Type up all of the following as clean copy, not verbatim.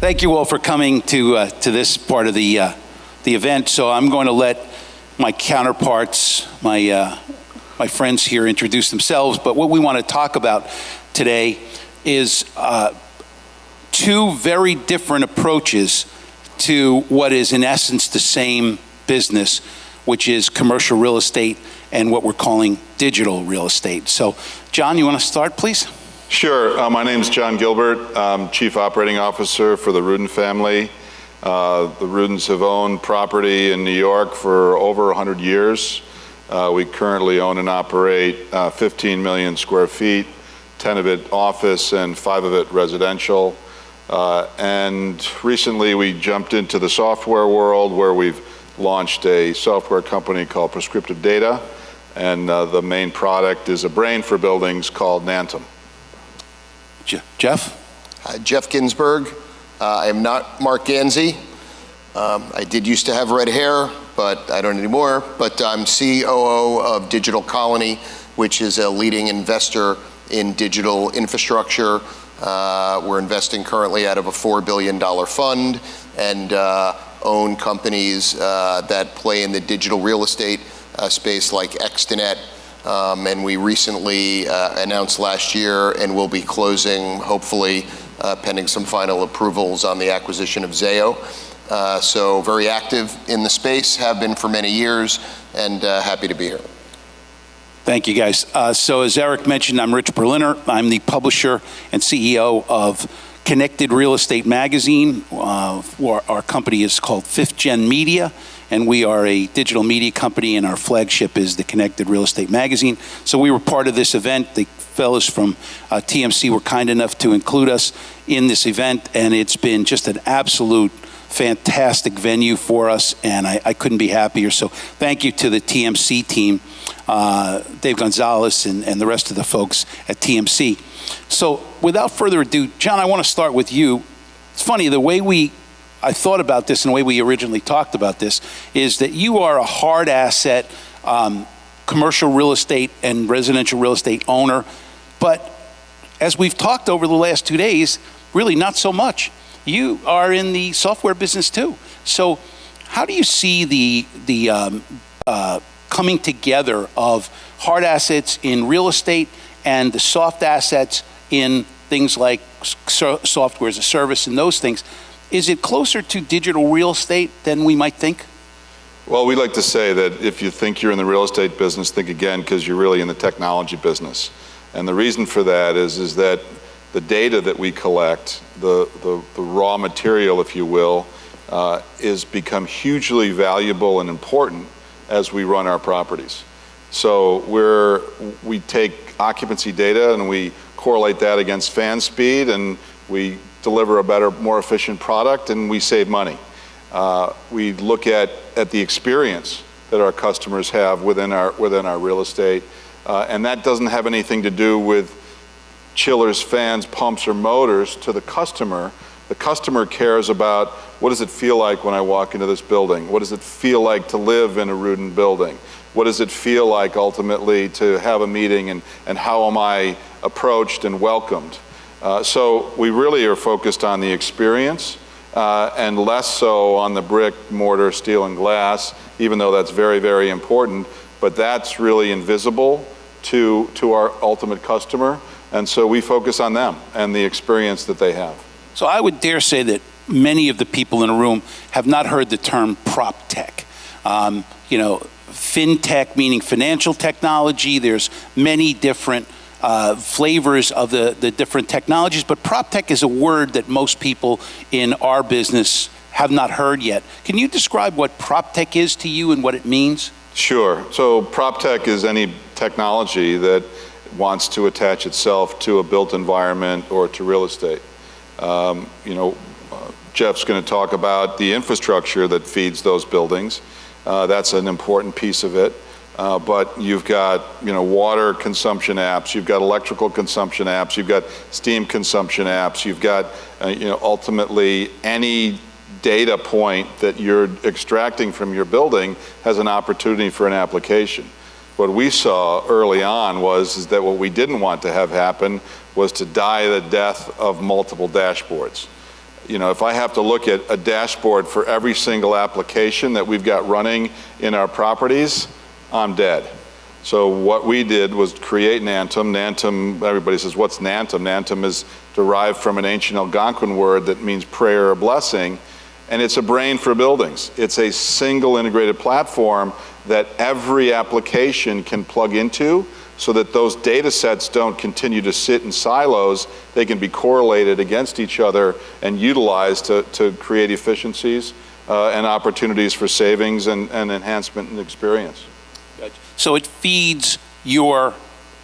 Thank you all for coming to this part of the event. So I'm going to let my counterparts, my friends here, introduce themselves. But what we want to talk about today is two very different approaches to what is in essence the same business, which is commercial real estate and what we're calling digital real estate. So John, you want to start, please? Sure. My name is John Gilbert. I'm Chief Operating Officer for the Rudin family. The Rudins have owned property in New York for over 100 years. We currently own and operate 15 million square feet, 10 of it office and 5 of it residential. And recently we jumped into the software world where we've launched a software company called Prescriptive Data. And the main product is a brain for buildings called Nantum. Jeff? Jeff Ginsberg. I am not Mark Ganzi. I did used to have red hair, but I don't anymore. But I'm COO of Digital Colony, which is a leading investor in digital infrastructure. We're investing currently out of a $4 billion fund and own companies that play in the digital real estate space like Extenet. And we recently announced last year and will be closing, hopefully, pending some final approvals on the acquisition of Zayo. So very active in the space, have been for many years, and happy to be here. Thank you, guys. So as Eric mentioned, I'm Rich Berliner. I'm the publisher and CEO of Connected Real Estate Magazine. Our company is called 5th Gen Media, and we are a digital media company, and our flagship is the Connected Real Estate Magazine. So we were part of this event. The fellows from TMC were kind enough to include us in this event, and it's been just an absolute fantastic venue for us, and I couldn't be happier. So thank you to the TMC team, Dave Gonzalez and the rest of the folks at TMC. So without further ado, John, I want to start with you. It's funny, the way I thought about this and the way we originally talked about this is that you are a hard asset commercial real estate and residential real estate owner, but as we've talked over the last 2 days, really not so much. You are in the software business too. So how do you see the coming together of hard assets in real estate and the soft assets in things like software as a service and those things? Is it closer to digital real estate than we might think? Well, we like to say that if you think you're in the real estate business, think again, because you're really in the technology business. And the reason for that is that the data that we collect, the raw material, if you will, is become hugely valuable and important as we run our properties. So we take occupancy data and we correlate that against fan speed, and we deliver a better, more efficient product, and we save money. We look at the experience that our customers have within our real estate, and that doesn't have anything to do with chillers, fans, pumps, or motors. To the customer cares about, what does it feel like when I walk into this building? What does it feel like to live in a Rudin building? What does it feel like ultimately to have a meeting, and how am I approached and welcomed? So we really are focused on the experience and less so on the brick, mortar, steel, and glass, even though that's very, very important, but that's really invisible to our ultimate customer. And so we focus on them and the experience that they have. So I would dare say that many of the people in the room have not heard the term prop tech. FinTech meaning financial technology. There's many different flavors of the different technologies, but prop tech is a word that most people in our business have not heard yet. Can you describe what prop tech is to you and what it means? Sure. So prop tech is any technology that wants to attach itself to a built environment or to real estate. Jeff's going to talk about the infrastructure that feeds those buildings. That's an important piece of it. But you've got, water consumption apps, you've got electrical consumption apps, you've got steam consumption apps, you've got, ultimately any data point that you're extracting from your building has an opportunity for an application. What we saw early on is that what we didn't want to have happen was to die the death of multiple dashboards. if I have to look at a dashboard for every single application that we've got running in our properties, I'm dead. So what we did was create Nantum. Nantum, everybody says, what's Nantum? Nantum is derived from an ancient Algonquin word that means prayer or blessing, and it's a brain for buildings. It's a single integrated platform that every application can plug into, so that those data sets don't continue to sit in silos. They can be correlated against each other and utilized to create efficiencies and opportunities for savings and enhancement in experience. So it feeds your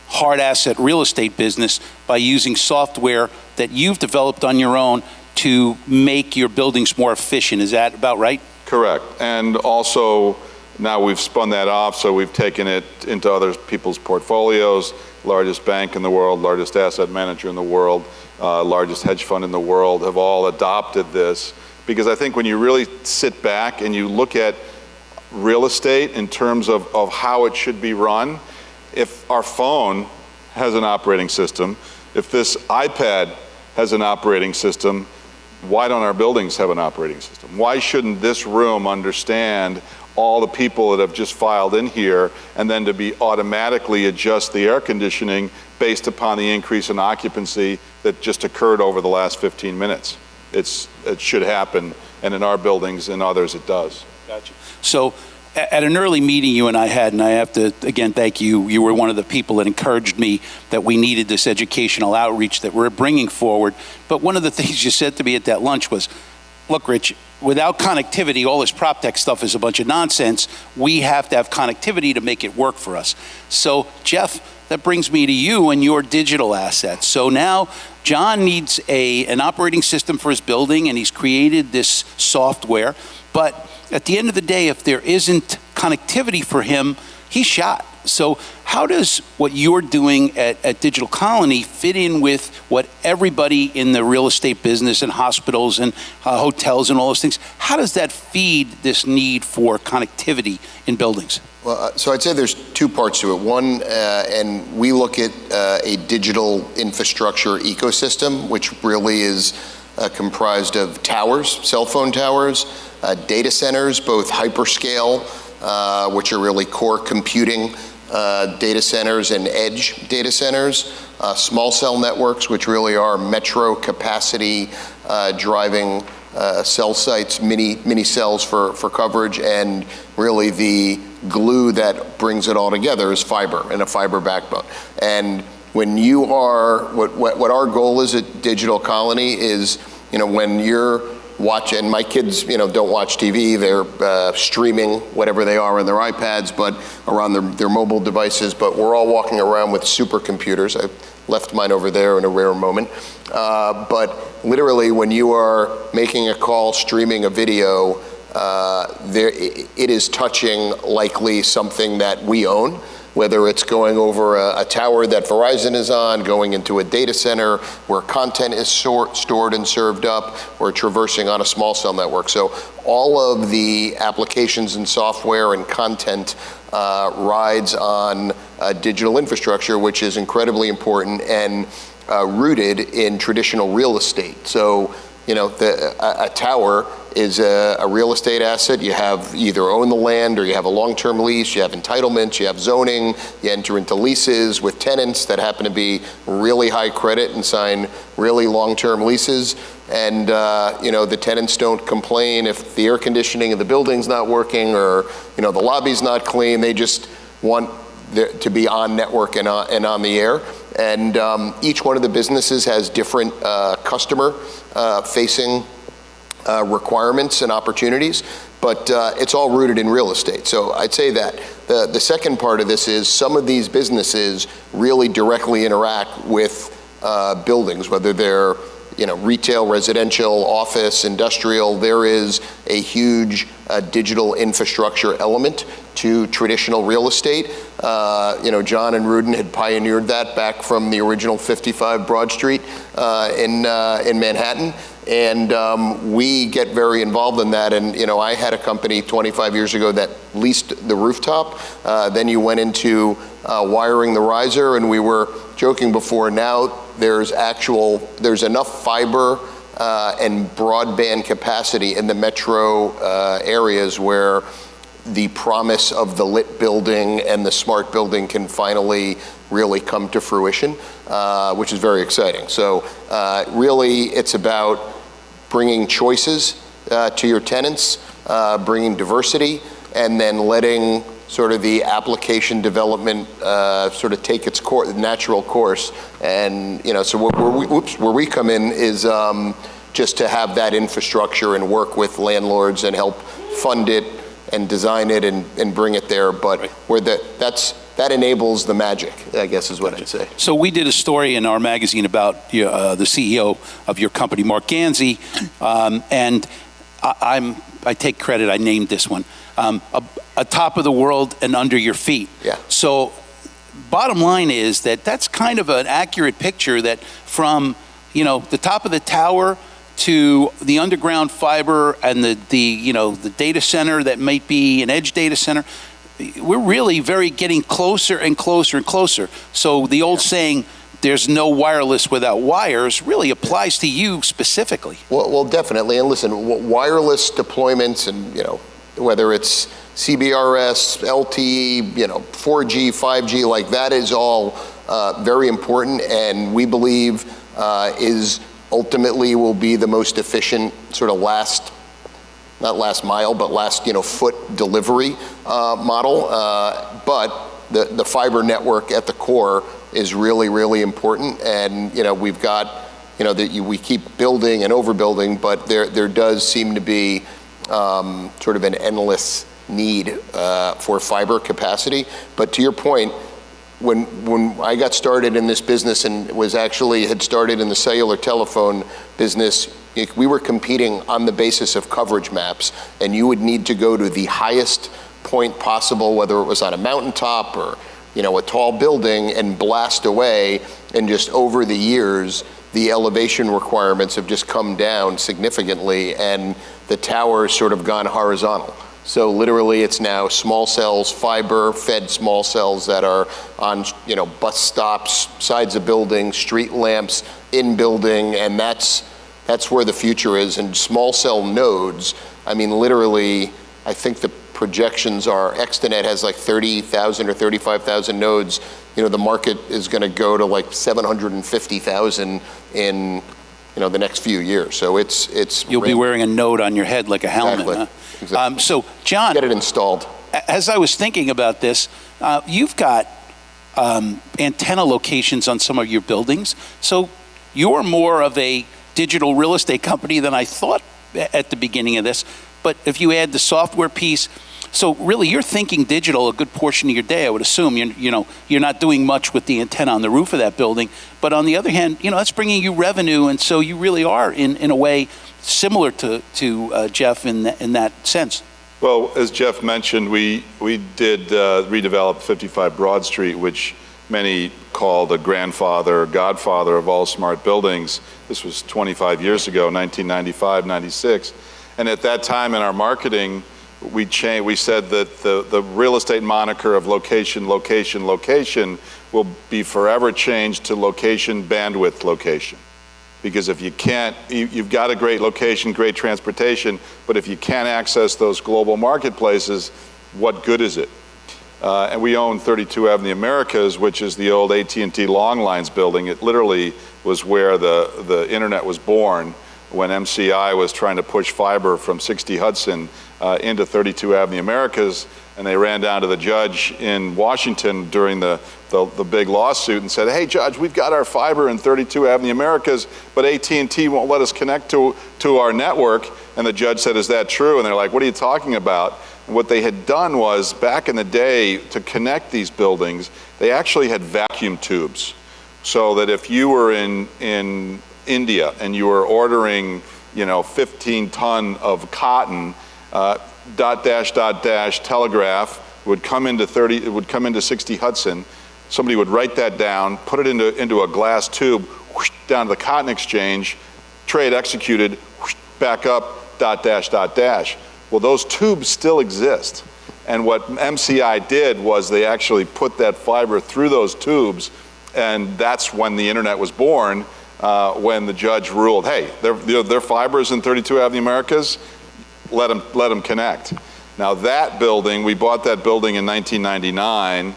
hard asset real estate business by using software that you've developed on your own to make your buildings more efficient. Is that about right? Correct. And also, now we've spun that off, so we've taken it into other people's portfolios. Largest bank in the world, largest asset manager in the world, largest hedge fund in the world have all adopted this. Because I think when you really sit back and you look at real estate in terms of how it should be run, if our phone has an operating system, if this iPad has an operating system, why don't our buildings have an operating system? Why shouldn't this room understand all the people that have just filed in here, and then to be automatically adjust the air conditioning based upon the increase in occupancy that just occurred over the last 15 minutes? It should happen, and in our buildings and others it does. Gotcha. So at an early meeting you and I had, and I have to, again, thank you, you were one of the people that encouraged me that we needed this educational outreach that we're bringing forward. But one of the things you said to me at that lunch was, look, Rich, without connectivity, all this prop tech stuff is a bunch of nonsense. We have to have connectivity to make it work for us. So, Jeff, that brings me to you and your digital assets. So now John needs an operating system for his building, and he's created this software. But at the end of the day, if there isn't connectivity for him, he's shot. So how does what you're doing at Digital Colony fit in with what everybody in the real estate business and hospitals and hotels and all those things, how does that feed this need for connectivity in buildings? Well, so I'd say there's two parts to it. One, and we look at a digital infrastructure ecosystem, which really is comprised of towers, cell phone towers, data centers, both hyperscale, which are really core computing data centers and edge data centers, small cell networks, which really are metro capacity driving cell sites, mini cells for coverage, and really the glue that brings it all together is fiber and a fiber backbone. And when you are, what our goal is at Digital Colony is, when you're watching, my kids, don't watch TV, they're streaming whatever they are on their iPads, but or on their mobile devices, but we're all walking around with supercomputers. I left mine over there in a rare moment. But literally, when you are making a call, streaming a video, it is touching likely something that we own, whether it's going over a tower that Verizon is on, going into a data center where content is stored and served up, or traversing on a small cell network. So all of the applications and software and content rides on digital infrastructure, which is incredibly important and rooted in traditional real estate. So, a tower is a real estate asset. You have either own the land or you have a long-term lease, you have entitlements, you have zoning, you enter into leases with tenants that happen to be really high credit and sign really long-term leases. And the tenants don't complain if the air conditioning in the building's not working or the lobby's not clean. They just want to be on network and on the air. And each one of the businesses has different customer facing requirements and opportunities, but it's all rooted in real estate. So I'd say that the second part of this is some of these businesses really directly interact with buildings, whether they're retail, residential, office, industrial. There is a huge digital infrastructure element to traditional real estate. John and Rudin had pioneered that back from the original 55 Broad Street in Manhattan. And we get very involved in that. And, I had a company 25 years ago that leased the rooftop. Then you went into wiring the riser, and we were joking before, now there's enough fiber and broadband capacity in the metro areas where the promise of the lit building and the smart building can finally really come to fruition, which is very exciting. So really, it's about bringing choices to your tenants, bringing diversity, and then letting sort of the application development sort of take its natural course. And so where we come in is just to have that infrastructure and work with landlords and help fund it and design it and bring it there. But where that enables the magic, I guess is what I'd say. So we did a story in our magazine about the CEO of your company, Mark Ganzi, and I take credit, I named this one, a top of the world and under your feet. Yeah. So bottom line is that's kind of an accurate picture that from the top of the tower to the underground fiber and the data center that might be an edge data center, we're really getting closer and closer and closer. So the old saying, there's no wireless without wires, really applies to you specifically. Well, definitely. And listen, wireless deployments and, whether it's CBRS, LTE, 4G, 5G, like that is all very important, and we believe is ultimately will be the most efficient sort of not last mile, but last foot delivery model. But the fiber network at the core is really, really important, and we've got we keep building and overbuilding, but there does seem to be sort of an endless need for fiber capacity. But to your point, when I got started in this business and had started in the cellular telephone business, we were competing on the basis of coverage maps, and you would need to go to the highest point possible, whether it was on a mountaintop or a tall building, and blast away. And just over the years, the elevation requirements have just come down significantly, and the tower's sort of gone horizontal. So literally, it's now small cells, fiber-fed small cells that are on, bus stops, sides of buildings, street lamps, in building, and that's where the future is. And small cell nodes, literally, I think the projections are Extenet has like 30,000 or 35,000 nodes. The market is going to go to like 750,000 in the next few years. So it's you'll be wearing a node on your head like a helmet. Exactly. Huh? Exactly. So John, get it installed. As I was thinking about this, you've got antenna locations on some of your buildings. So you're more of a digital real estate company than I thought at the beginning of this. But if you add the software piece, so really you're thinking digital a good portion of your day, I would assume. You're not doing much with the antenna on the roof of that building. But on the other hand, that's bringing you revenue. And so you really are, in a way, similar to Jeff in that sense. Well, as Jeff mentioned, we did redevelop 55 Broad Street, which many call the grandfather, godfather of all smart buildings. This was 25 years ago, 1995, 96. And at that time in our marketing, we said that the real estate moniker of location, location, location will be forever changed to location, bandwidth, location. Because if you can't, you've got a great location, great transportation, but if you can't access those global marketplaces, what good is it? And we own 32 Avenue Americas, which is the old AT&T Long Lines building. It literally was where the internet was born when MCI was trying to push fiber from 60 Hudson into 32 Avenue Americas, and they ran down to the judge in Washington during the big lawsuit and said, hey, Judge, we've got our fiber in 32 Avenue Americas, but AT&T won't let us connect to our network. And the judge said, is that true? And they're like, what are you talking about? And what they had done was, back in the day, to connect these buildings, they actually had vacuum tubes. So that if you were in India and you were ordering 15 ton of cotton, telegraph would come into 60 Hudson. Somebody would write that down, put it into a glass tube, whoosh, down to the cotton exchange, trade executed, whoosh, back up, ... Well, those tubes still exist. And what MCI did was they actually put that fiber through those tubes, and that's when the internet was born. when the judge ruled, hey, they're fibers in 32 Avenue Americas, let them connect. Now that building, we bought that building in 1999.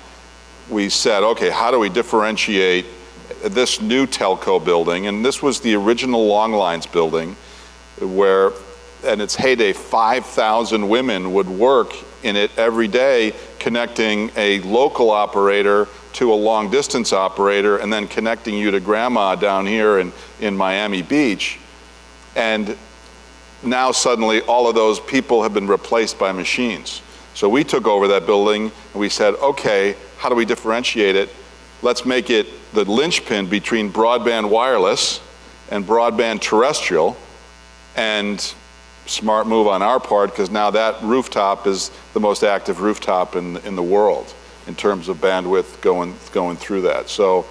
We said, okay, how do we differentiate this new telco building? And this was the original Long Lines building where, in its heyday, 5,000 women would work in it every day, connecting a local operator to a long distance operator and then connecting you to grandma down here in Miami Beach. And now suddenly all of those people have been replaced by machines. So we took over that building and we said, okay, how do we differentiate it? Let's make it the linchpin between broadband wireless and broadband terrestrial. And smart move on our part, because now that rooftop is the most active rooftop in the world in terms of bandwidth going through that. So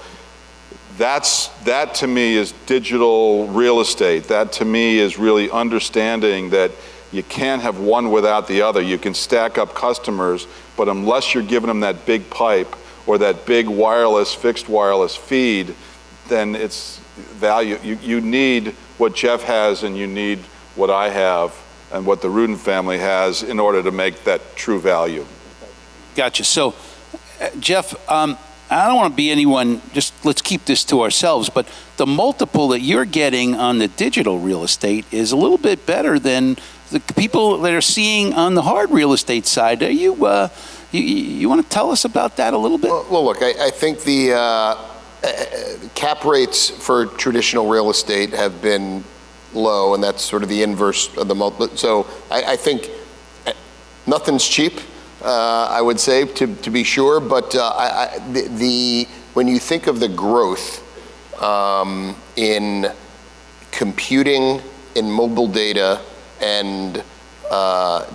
that to me is digital real estate. That to me is really understanding that you can't have one without the other. You can stack up customers, but unless you're giving them that big pipe or that big wireless, fixed wireless feed, then it's value. You need what Jeff has and you need what I have and what the Rudin family has in order to make that true value. Gotcha. So, Jeff, I don't want to be anyone, just let's keep this to ourselves, but the multiple that you're getting on the digital real estate is a little bit better than the people that are seeing on the hard real estate side. Are you want to tell us about that a little bit? Well, look, I think the cap rates for traditional real estate have been low, and that's sort of the inverse of the multiple. So I think nothing's cheap, I would say, to be sure, but when you think of the growth in computing, in mobile data, and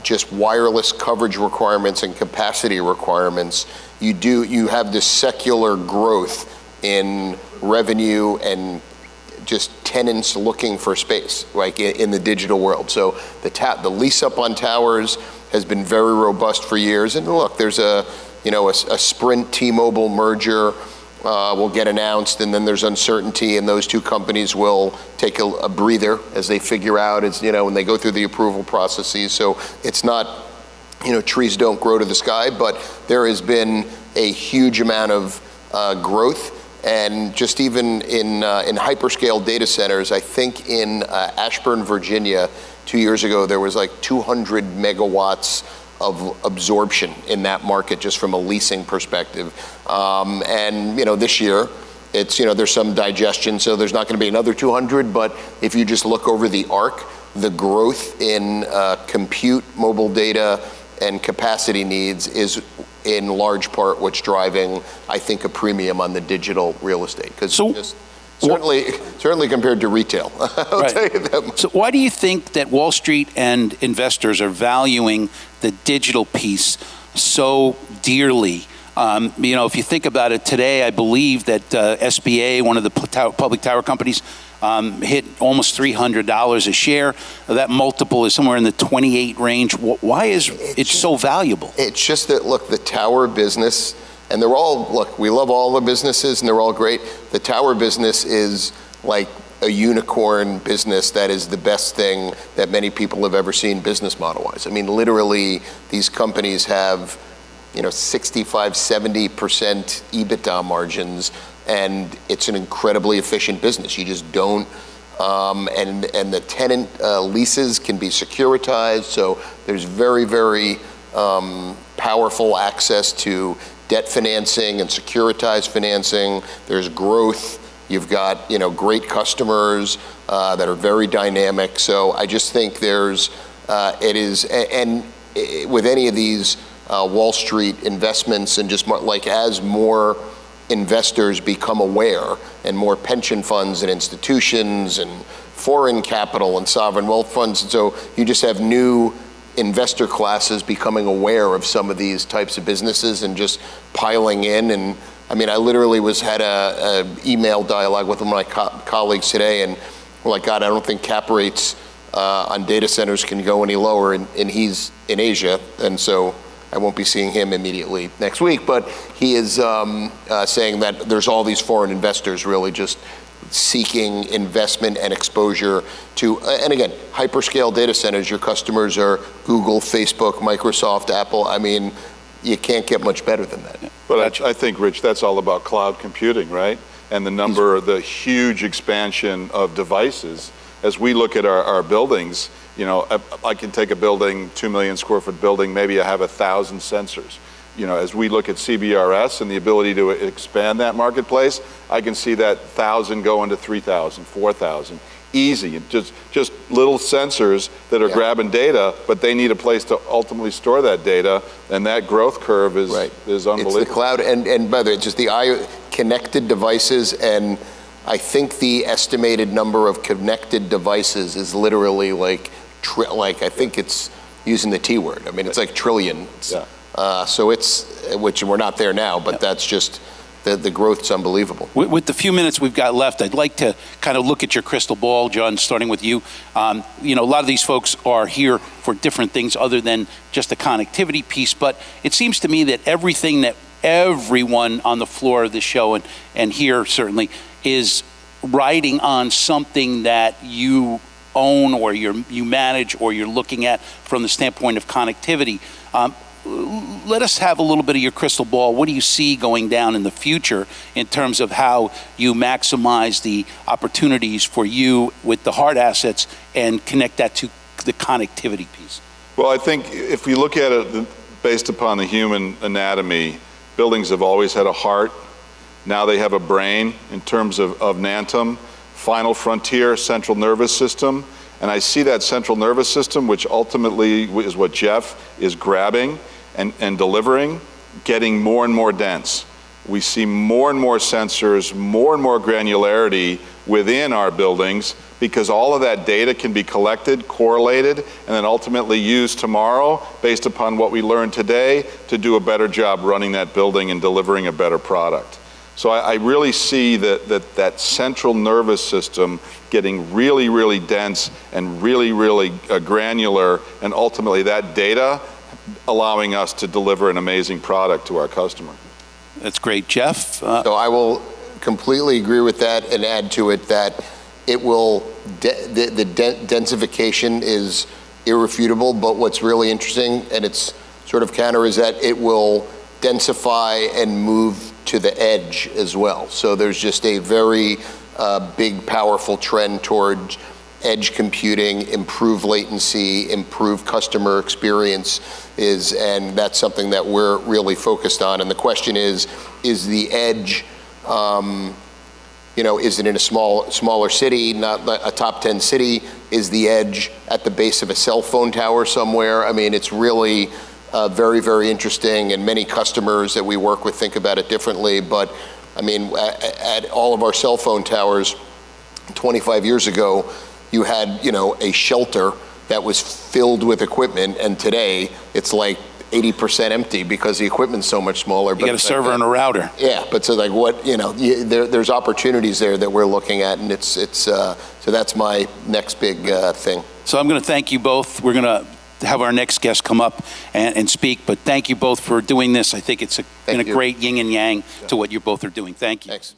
just wireless coverage requirements and capacity requirements, you have this secular growth in revenue and just tenants looking for space, like in the digital world. So the lease up on towers has been very robust for years. And look, there's a Sprint T-Mobile merger will get announced, and then there's uncertainty, and those two companies will take a breather as they figure out, when they go through the approval processes. So it's not, trees don't grow to the sky, but there has been a huge amount of growth. And just even in hyperscale data centers, I think in Ashburn, Virginia, 2 years ago, there was like 200 megawatts of absorption in that market just from a leasing perspective. And this year, it's there's some digestion, so there's not going to be another 200. But if you just look over the arc, the growth in compute, mobile data, and capacity needs is in large part what's driving, I think, a premium on the digital real estate. Because certainly compared to retail, I'll tell you that much. So why do you think that Wall Street and investors are valuing the digital piece so dearly? If you think about it today, I believe that SBA, one of the public tower companies, hit almost $300 a share. That multiple is somewhere in the 28 range. Why is it so valuable? It's just that, look, the tower business, and we love all the businesses and they're all great. The tower business is like a unicorn business that is the best thing that many people have ever seen business model-wise. I mean, literally, these companies have 65, 70% EBITDA margins, and it's an incredibly efficient business. You just don't, and the tenant leases can be securitized, so there's very, very powerful access to debt financing and securitized financing. There's growth. You've got great customers that are very dynamic. So I just think with any of these Wall Street investments, and just like as more investors become aware, and more pension funds and institutions and foreign capital and sovereign wealth funds, and so you just have new investor classes becoming aware of some of these types of businesses and just piling in. And I mean, I literally had a email dialogue with one of my colleagues today, and we're like, God, I don't think cap rates on data centers can go any lower, and he's in Asia, and so I won't be seeing him immediately next week, but he is saying that there's all these foreign investors really just seeking investment and exposure to, and again, hyperscale data centers, your customers are Google, Facebook, Microsoft, Apple. I mean, you can't get much better than that. But I think, Rich, that's all about cloud computing, right? And the huge expansion of devices. As we look at our buildings, you know, I can take a building, 2 million square foot building, maybe I have 1,000 sensors. You know, as we look at CBRS and the ability to expand that marketplace, I can see that 1,000 go into 3,000, 4,000. Easy, just little sensors that are grabbing data, but they need a place to ultimately store that data, and that growth curve is unbelievable. It's the cloud, and by the way, just the connected devices, and I think the estimated number of connected devices is literally like I think it's using the T word. I mean, it's like trillions. Yeah. So which we're not there now, but that's just. The growth's unbelievable. With the few minutes we've got left, I'd like to kind of look at your crystal ball, John, starting with you. You know, a lot of these folks are here for different things other than just the connectivity piece, but it seems to me that everything that everyone on the floor of the show and here certainly is riding on something that you own or you manage or you're looking at from the standpoint of connectivity. Let us have a little bit of your crystal ball. What do you see going down in the future in terms of how you maximize the opportunities for you with the hard assets and connect that to the connectivity piece? Well, I think if we look at it based upon the human anatomy, buildings have always had a heart. Now they have a brain in terms of Nantum, final frontier, central nervous system. And I see that central nervous system, which ultimately is what Jeff is grabbing and delivering, getting more and more dense. We see more and more sensors, more and more granularity within our buildings because all of that data can be collected, correlated, and then ultimately used tomorrow based upon what we learned today to do a better job running that building and delivering a better product. So I really see that central nervous system getting really, really dense and really, really granular, and ultimately that data allowing us to deliver an amazing product to our customer. That's great. Jeff? So I will completely agree with that and add to it that it will, the densification is irrefutable, but what's really interesting, and it's sort of counter, is that it will densify and move to the edge as well. So there's just a very big, powerful trend towards edge computing, improve latency, improve customer experience, and that's something that we're really focused on. And the question is the edge, you know, is it in a smaller city, not a top 10 city? Is the edge at the base of a cell phone tower somewhere? I mean, it's really very, very interesting, and many customers that we work with think about it differently. But I mean, at all of our cell phone towers 25 years ago, you had, you know, a shelter that was filled with equipment, and today it's like 80% empty because the equipment's so much smaller. You got a server and a router. Yeah, but so like what, you know, there's opportunities there that we're looking at, and so that's my next big thing. So I'm going to thank you both. We're going to have our next guest come up and speak, but thank you both for doing this. I think it's been a great yin and yang to what you both are doing. Thank you. Thanks.